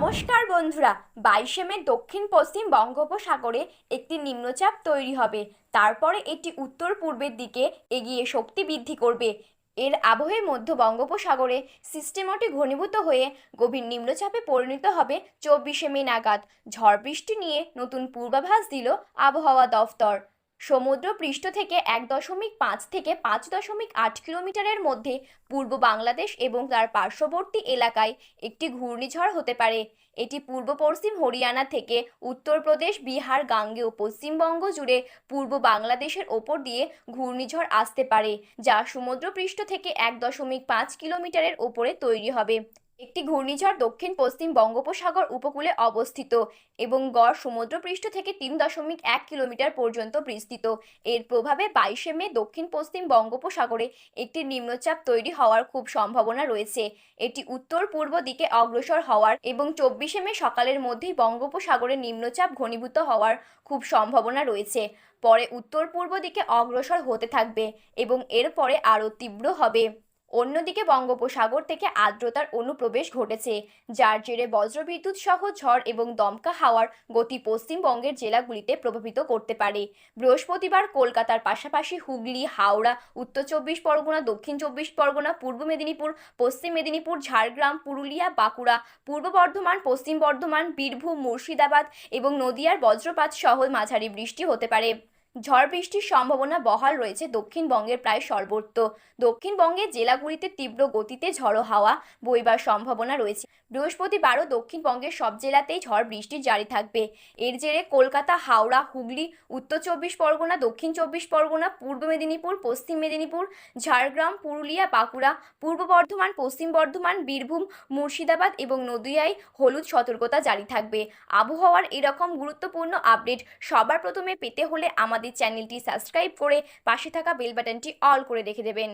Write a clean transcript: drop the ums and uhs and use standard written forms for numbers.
নমস্কার বন্ধুরা। 22শে মে দক্ষিণ পশ্চিম বঙ্গোপসাগরে একটি নিম্নচাপ তৈরি হবে। তারপরে এটি উত্তর পূর্বের দিকে এগিয়ে শক্তি বৃদ্ধি করবে। এর আবহে মধ্য বঙ্গোপসাগরে সিস্টেমটি ঘনীভূত হয়ে গভীর নিম্নচাপে পরিণত হবে 24শে মে নাগাদ। ঝড় বৃষ্টি নিয়ে নতুন পূর্বাভাস দিল আবহাওয়া দফতর। সমুদ্র পৃষ্ঠ থেকে 1.5 থেকে 5.8 কিলোমিটারের মধ্যে পূর্ব বাংলাদেশ এবং তার পার্শ্ববর্তী এলাকায় একটি ঘূর্ণিঝড় হতে পারে। এটি পূর্ব পশ্চিম হরিয়ানা থেকে উত্তরপ্রদেশ, বিহার, গাঙ্গেয় পশ্চিমবঙ্গ জুড়ে পূর্ব বাংলাদেশের ওপর দিয়ে ঘূর্ণিঝড় আসতে পারে, যা সমুদ্রপৃষ্ঠ থেকে 1.5 কিলোমিটারের ওপরে তৈরি হবে। একটি ঘূর্ণিঝড় দক্ষিণ পশ্চিম বঙ্গোপসাগর উপকূলে অবস্থিত এবং গড় সমুদ্রপৃষ্ঠ থেকে 3.1 কিলোমিটার পর্যন্ত বিস্তৃত। এর প্রভাবে 22শে মে দক্ষিণ পশ্চিম বঙ্গোপসাগরে একটি নিম্নচাপ তৈরি হওয়ার খুব সম্ভাবনা রয়েছে। এটি উত্তর পূর্ব দিকে অগ্রসর হওয়ার এবং 24শে মে সকালের মধ্যেই বঙ্গোপসাগরে নিম্নচাপ ঘনীভূত হওয়ার খুব সম্ভাবনা রয়েছে। পরে উত্তর পূর্ব দিকে অগ্রসর হতে থাকবে এবং এরপরে আরও তীব্র হবে। অন্যদিকে বঙ্গোপসাগর থেকে আর্দ্রতার অনুপ্রবেশ ঘটেছে, যার জেরে বজ্রবিদ্যুৎ সহ ঝড় এবং দমকা হাওয়ার গতি পশ্চিমবঙ্গের জেলাগুলিতে প্রভাবিত করতে পারে। বৃহস্পতিবার কলকাতার পাশাপাশি হুগলি, হাওড়া, উত্তর 24 পরগনা, দক্ষিণ 24 পরগনা, পূর্ব মেদিনীপুর, পশ্চিম মেদিনীপুর, ঝাড়গ্রাম, পুরুলিয়া, বাঁকুড়া, পূর্ব বর্ধমান, পশ্চিম বর্ধমান, বীরভূম, মুর্শিদাবাদ এবং নদিয়ার বজ্রপাত সহ মাঝারি বৃষ্টি হতে পারে। ঝড় বৃষ্টির সম্ভাবনা বহাল রয়েছে দক্ষিণবঙ্গের প্রায় সর্বত্র। দক্ষিণবঙ্গের জেলাগুলিতে তীব্র গতিতে ঝড়ো হাওয়া বইবার সম্ভাবনা রয়েছে। বৃহস্পতিবারও দক্ষিণবঙ্গের সব জেলাতেই ঝড় বৃষ্টি জারি থাকবে। এর জেরে কলকাতা, হাওড়া, হুগলি, উত্তর 24 পরগনা, দক্ষিণ 24 পরগনা, পূর্ব মেদিনীপুর, পশ্চিম মেদিনীপুর, ঝাড়গ্রাম, পুরুলিয়া, বাঁকুড়া, পূর্ব বর্ধমান, পশ্চিম বর্ধমান, বীরভূম, মুর্শিদাবাদ এবং নদিয়ায় হলুদ সতর্কতা জারি থাকবে। আবহাওয়ার এরকম গুরুত্বপূর্ণ আপডেট সবার প্রথমে পেতে হলে আমাদের চ্যানেলটি সাবস্ক্রাইব করে পাশে থাকা বেল বাটনটি অল করে রেখে দেবেন।